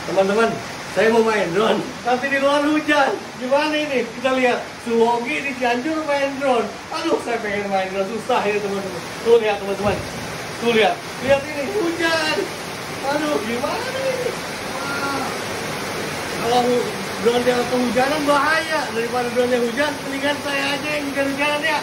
Teman-teman, saya mau main drone, tapi di luar hujan. Gimana ini? Kita lihat, Suwogi di Cianjur main drone. Aduh, saya pengen main drone, susah ya teman-teman. Tuh lihat teman-teman, tuh lihat ini hujan. Aduh, gimana ini? Kalau drone yang kehujanan bahaya, daripada drone yang hujan, mendingan saya aja yang hujan-hujanan ya.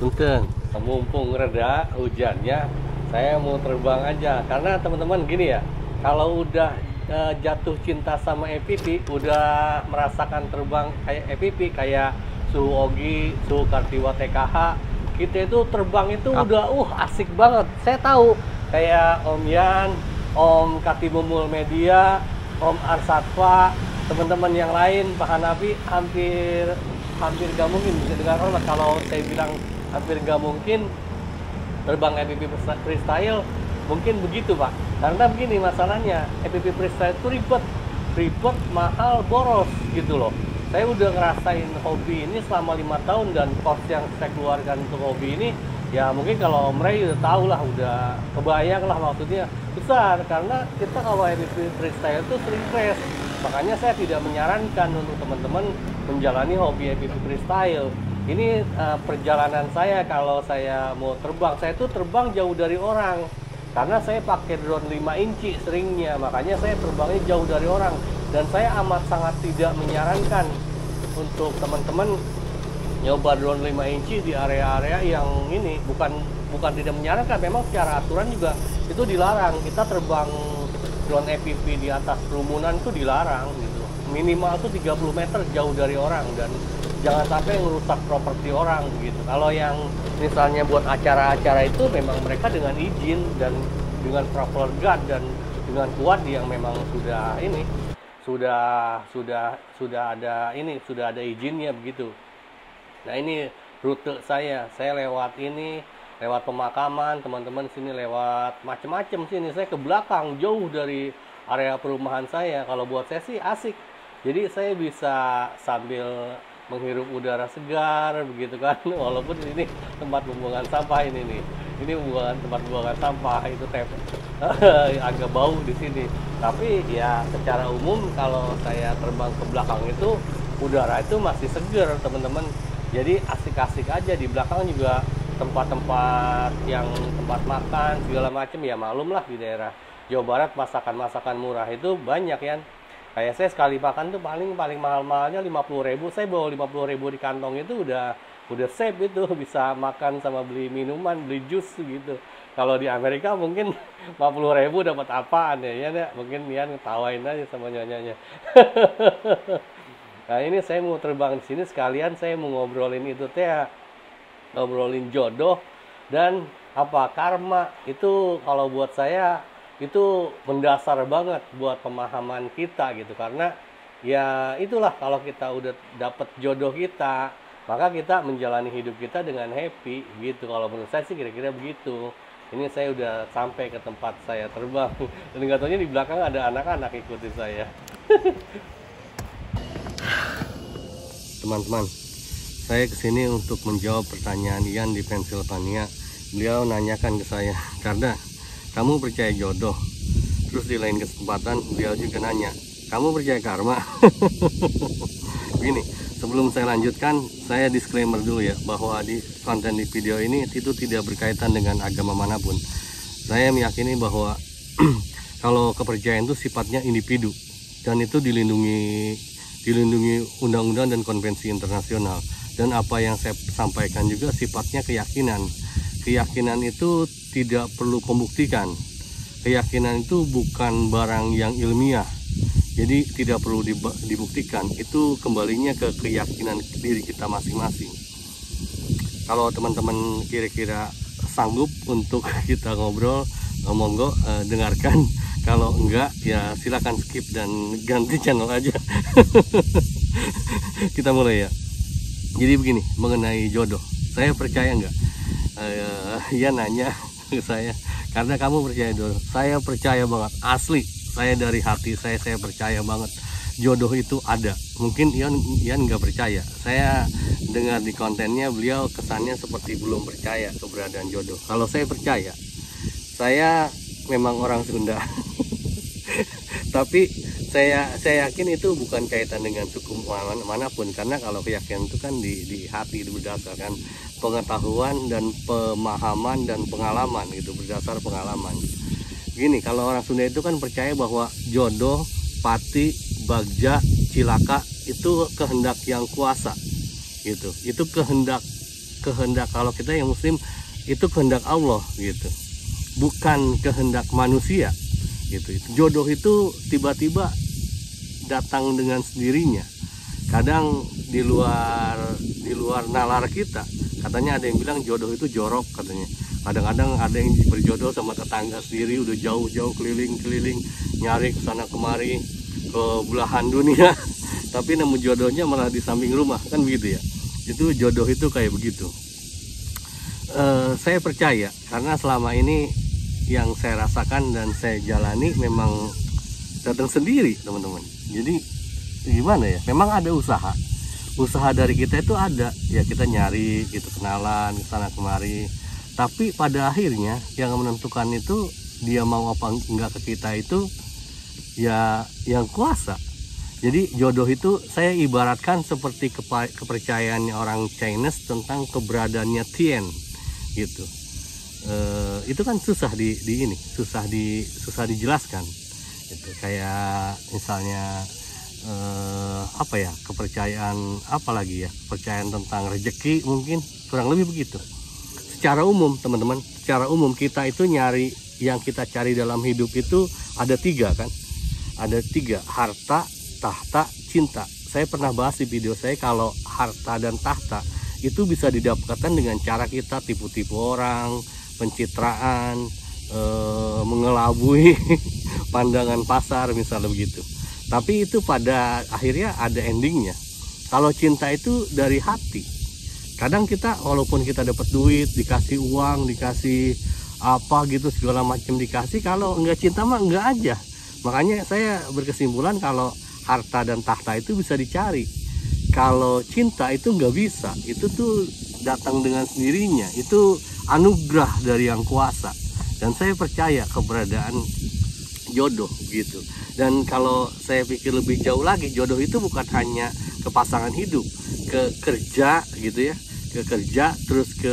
Punten, mumpung reda hujannya, saya mau terbang aja. Karena teman-teman gini ya, kalau udah jatuh cinta sama FPV, udah merasakan terbang kayak FPV, kayak Suhu Ogi, Suhu Kartiwa TKH, kita itu terbang itu udah asik banget. Saya tahu kayak Om Yan, Om Katibumul Media, Om Arsatwa, teman-teman yang lain, Pak Hanafi, hampir gak mungkin bisa dengar orang. Kalau saya bilang hampir gak mungkin terbang FPV freestyle, mungkin begitu Pak. Karena begini masalahnya, FPV freestyle itu ribet, mahal, boros gitu loh. Saya udah ngerasain hobi ini selama 5 tahun, dan cost yang saya keluarkan untuk hobi ini, ya mungkin kalau Om Ray udah tahu lah, udah kebayang lah maksudnya besar. Karena kita kalau FPV freestyle itu sering crash. Makanya saya tidak menyarankan untuk teman-teman menjalani hobi FPV freestyle. Ini perjalanan saya kalau saya mau terbang. Saya tuh terbang jauh dari orang. Karena saya pakai drone 5 inci seringnya. Makanya saya terbangnya jauh dari orang. Dan saya amat sangat tidak menyarankan untuk teman-teman nyoba drone 5 inci di area-area yang ini. Bukan tidak menyarankan. Memang secara aturan juga itu dilarang. Kita terbang drone FPV di atas kerumunan itu dilarang gitu. Minimal tuh 30 meter jauh dari orang, dan jangan sampai ngerusak properti orang gitu. Kalau yang misalnya buat acara-acara itu memang mereka dengan izin dan dengan proper guard dan dengan kuat yang memang sudah ada izinnya begitu. Nah, ini rute saya lewat ini, lewat pemakaman, teman-teman sini lewat macem-macem sini. Saya ke belakang jauh dari area perumahan saya. Kalau buat saya sih asik. Jadi saya bisa sambil menghirup udara segar begitu kan. Walaupun ini tempat pembuangan sampah ini nih. Ini tempat pembuangan sampah itu agak bau di sini. Tapi ya secara umum kalau saya terbang ke belakang itu udara itu masih segar, teman-teman. Jadi asik-asik aja. Di belakang juga tempat-tempat yang tempat makan segala macam, ya malum lah di daerah Jawa Barat masakan-masakan murah itu banyak ya. Kayak saya sekali makan tuh paling mahal-mahalnya 50.000. Saya bawa 50.000 di kantong itu udah safe itu, bisa makan sama beli minuman, beli jus gitu. Kalau di Amerika mungkin 50.000 dapat apaan ya mungkin Ian ngetawain aja sama nyanyanya. Nah, ini saya mau terbang di sini sekalian saya mau ngobrolin itu teh, ngobrolin jodoh dan karma. Itu kalau buat saya itu mendasar banget buat pemahaman kita gitu. Karena ya itulah, kalau kita udah dapet jodoh kita, maka kita menjalani hidup kita dengan happy gitu. Kalau menurut saya sih kira-kira begitu. Ini saya udah sampai ke tempat saya terbang, dan nggak taunya di belakang ada anak-anak ikutin saya. Teman-teman, saya kesini untuk menjawab pertanyaan Ian di Pennsylvania. Beliau nanyakan ke saya, karena kamu percaya jodoh? Terus di lain kesempatan beliau juga nanya, kamu percaya karma? Begini, sebelum saya lanjutkan, saya disclaimer dulu ya, bahwa di konten di video ini itu tidak berkaitan dengan agama manapun. Saya meyakini bahwa kalau kepercayaan itu sifatnya individu, dan itu dilindungi undang-undang dan konvensi internasional. Dan apa yang saya sampaikan juga sifatnya keyakinan. Keyakinan itu tidak perlu pembuktikan. Keyakinan itu bukan barang yang ilmiah, jadi tidak perlu dibuktikan. Itu kembalinya ke keyakinan diri kita masing-masing. Kalau teman-teman kira-kira sanggup untuk kita ngobrol, monggo dengarkan. Kalau enggak ya silakan skip dan ganti channel aja. Kita mulai ya. Jadi begini, mengenai jodoh, saya percaya enggak? Ia nanya ke saya, karena kamu percaya jodoh. Saya percaya banget, asli saya dari hati saya percaya banget jodoh itu ada. Mungkin Ian nggak percaya. Saya dengar di kontennya beliau kesannya seperti belum percaya keberadaan jodoh. Kalau saya percaya, saya memang orang Sunda. Tapi saya yakin itu bukan kaitan dengan suku manapun, karena kalau keyakinan itu kan di hati, berdasarkan pengetahuan dan pemahaman dan pengalaman gitu, berdasar pengalaman. Gini, kalau orang Sunda itu kan percaya bahwa jodoh, pati, bagja, cilaka itu kehendak yang kuasa gitu. Itu kehendak kalau kita yang muslim itu kehendak Allah gitu. Bukan kehendak manusia gitu. Jodoh itu tiba-tiba datang dengan sendirinya. Kadang di luar nalar kita. Katanya ada yang bilang jodoh itu jorok katanya. Kadang-kadang ada yang berjodoh sama tetangga sendiri, udah jauh-jauh keliling-keliling nyari kesana kemari ke belahan dunia. Tapi nemu jodohnya malah di samping rumah, kan begitu ya. Itu jodoh itu kayak begitu. Saya percaya karena selama ini yang saya rasakan dan saya jalani memang datang sendiri, teman-teman. Jadi gimana ya, memang ada usaha dari kita itu ada ya, kita nyari gitu, kenalan kesana kemari, tapi pada akhirnya yang menentukan itu dia mau apa enggak ke kita itu ya yang kuasa. Jadi jodoh itu saya ibaratkan seperti kepercayaannya orang Chinese tentang keberadaannya Tien gitu. Itu kan susah susah dijelaskan gitu. Kayak misalnya apa ya, kepercayaan apa lagi ya, kepercayaan tentang rezeki, mungkin kurang lebih begitu. Secara umum teman-teman, secara umum kita itu nyari, yang kita cari dalam hidup itu ada 3 kan, ada 3: harta, tahta, cinta. Saya pernah bahas di video saya kalau harta dan tahta itu bisa didapatkan dengan cara kita tipu-tipu orang, pencitraan, mengelabui pandangan pasar misalnya begitu. Tapi itu pada akhirnya ada endingnya. Kalau cinta itu dari hati. Kadang kita walaupun kita dapat duit, dikasih uang, dikasih apa gitu segala macam dikasih, kalau enggak cinta mah enggak aja. Makanya saya berkesimpulan kalau harta dan tahta itu bisa dicari. Kalau cinta itu nggak bisa, itu tuh datang dengan sendirinya, itu anugerah dari yang kuasa. Dan saya percaya keberadaan jodoh gitu. Dan kalau saya pikir lebih jauh lagi, jodoh itu bukan hanya ke pasangan hidup, ke kerja gitu ya, ke kerja, terus ke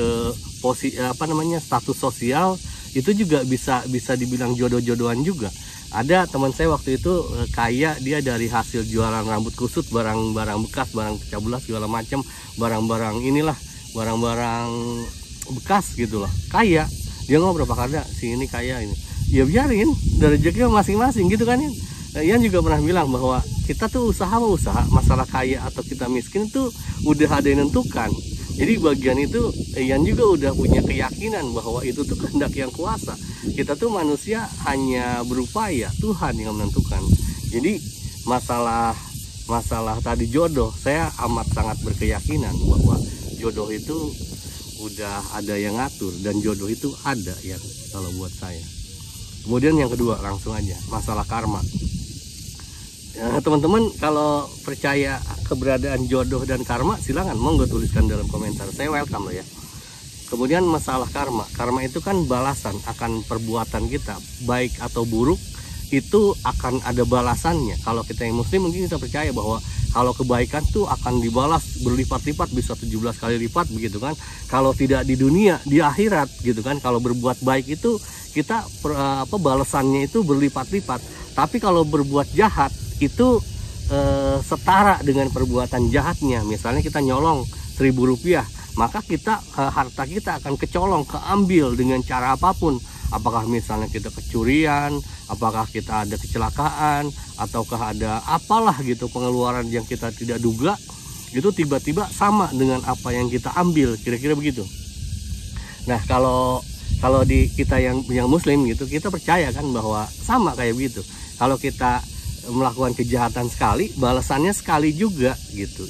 status sosial, itu juga bisa dibilang jodoh-jodohan juga. Ada teman saya waktu itu kaya, dia dari hasil jualan rambut kusut, barang-barang bekas, barang pecah belah segala macam, barang-barang inilah, barang-barang bekas gitu loh. Kaya, dia ngobrol berapa kali si ini kaya ini. Ya biarin, dari rezekinya masing-masing gitu kan ya. Ian juga pernah bilang bahwa kita tuh usaha, masalah kaya atau kita miskin itu udah ada yang nentukan. Jadi bagian itu Ian juga udah punya keyakinan bahwa itu tuh kehendak yang kuasa. Kita tuh manusia hanya berupaya, Tuhan yang menentukan. Jadi masalah tadi jodoh, saya amat sangat berkeyakinan bahwa jodoh itu udah ada yang ngatur, dan jodoh itu ada ya kalau buat saya. Kemudian yang kedua, langsung aja masalah karma. Teman-teman kalau percaya keberadaan jodoh dan karma, silakan monggo tuliskan dalam komentar, saya welcome loh ya. Kemudian masalah karma itu kan balasan akan perbuatan kita, baik atau buruk itu akan ada balasannya. Kalau kita yang muslim mungkin kita percaya bahwa kalau kebaikan tuh akan dibalas berlipat-lipat, bisa 17 kali lipat begitu kan. Kalau tidak di dunia, di akhirat gitu kan. Kalau berbuat baik itu kita balasannya itu berlipat-lipat. Tapi kalau berbuat jahat itu setara dengan perbuatan jahatnya. Misalnya kita nyolong 1.000 rupiah, maka kita harta kita akan kecolong, keambil dengan cara apapun. Apakah misalnya kita kecurian, apakah kita ada kecelakaan, ataukah ada apalah gitu pengeluaran yang kita tidak duga, itu tiba-tiba sama dengan apa yang kita ambil, kira-kira begitu. Nah kalau di kita yang muslim gitu, kita percaya kan bahwa sama kayak begitu. Kalau kita melakukan kejahatan sekali, balasannya sekali juga gitu.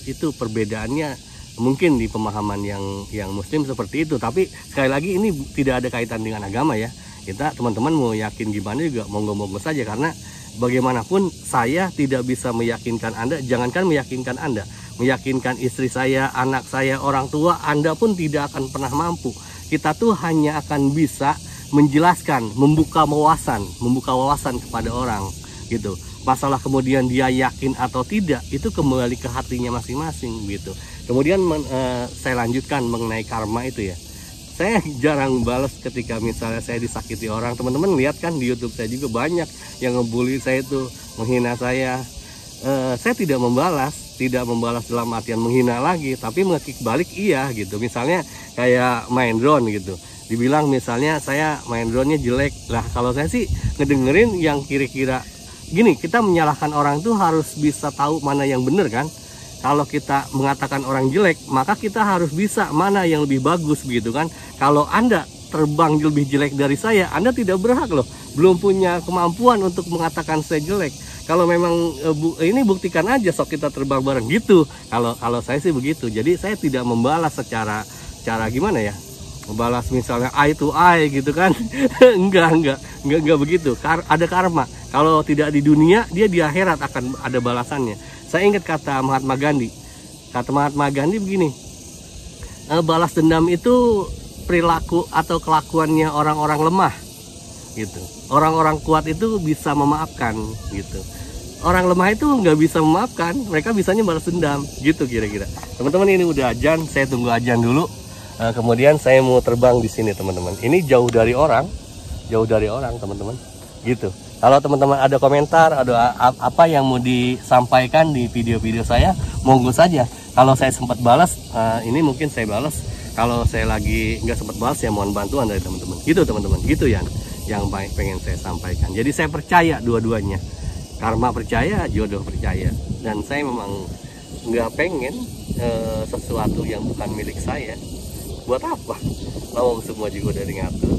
Itu perbedaannya mungkin di pemahaman yang muslim seperti itu. Tapi sekali lagi ini tidak ada kaitan dengan agama ya. Kita teman-teman mau yakin gimana juga monggo-monggo saja, karena bagaimanapun saya tidak bisa meyakinkan Anda, jangankan meyakinkan Anda, meyakinkan istri saya, anak saya, orang tua, Anda pun tidak akan pernah mampu. Kita tuh hanya akan bisa menjelaskan, membuka wawasan kepada orang gitu. Masalah kemudian dia yakin atau tidak, itu kembali ke hatinya masing-masing gitu. Kemudian saya lanjutkan mengenai karma itu ya. Saya jarang balas ketika misalnya saya disakiti orang. Teman-teman lihat kan di YouTube saya juga banyak yang ngebully saya itu, menghina saya. Saya tidak membalas dalam artian menghina lagi, tapi mengekik balik iya gitu. Misalnya kayak main drone gitu, dibilang misalnya saya main drone-nya jelek. Lah kalau saya sih ngedengerin yang kira-kira gini, kita menyalahkan orang tuh harus bisa tahu mana yang benar kan. Kalau kita mengatakan orang jelek, maka kita harus bisa mana yang lebih bagus begitu kan. Kalau Anda terbang lebih jelek dari saya, Anda tidak berhak loh, belum punya kemampuan untuk mengatakan saya jelek. Kalau memang ini buktikan aja, sok kita terbang bareng gitu. Kalau saya sih begitu. Jadi saya tidak membalas secara gimana ya, membalas misalnya eye to eye gitu kan. enggak begitu. Ada karma. Kalau tidak di dunia, dia di akhirat akan ada balasannya. Saya ingat kata Mahatma Gandhi. Kata Mahatma Gandhi begini, balas dendam itu perilaku atau kelakuannya orang-orang lemah gitu. Orang-orang kuat itu bisa memaafkan gitu. Orang lemah itu nggak bisa memaafkan, mereka bisanya balas dendam gitu kira-kira. Teman-teman, ini udah azan, saya tunggu azan dulu. Kemudian saya mau terbang di sini teman-teman. Ini jauh dari orang teman-teman gitu. Kalau teman-teman ada komentar, ada apa yang mau disampaikan di video-video saya, monggo saja. Kalau saya sempat balas, ini mungkin saya balas. Kalau saya lagi nggak sempat balas, ya mohon bantuan dari teman-teman. Gitu teman-teman, gitu ya yang pengen saya sampaikan. Jadi saya percaya dua-duanya. Karma percaya, jodoh percaya. Dan saya memang nggak pengen sesuatu yang bukan milik saya. Buat apa? Lawang semua juga dari ngatur.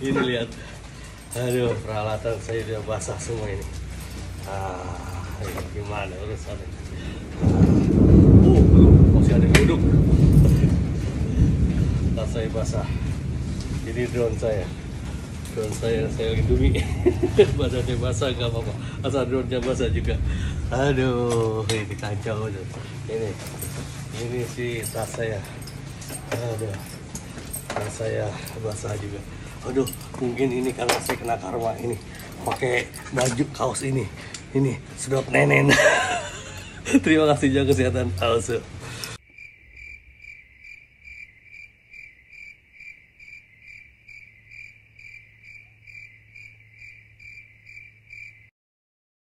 Ini lihat, aduh, peralatan saya udah basah semua ini. Ini gimana urusannya? Masih ada duduk. Tas saya basah. Ini drone saya. Drone saya lindungi. Badannya basah nggak apa-apa, asal drone-nya basah juga. Aduh, ini kacau tuh. Ini sih tas saya. Aduh, tas saya basah juga. Aduh, mungkin ini karena saya kena karma ini. Pakai baju kaos ini sedot nenen. Terima kasih, jaga kesehatan. Awas.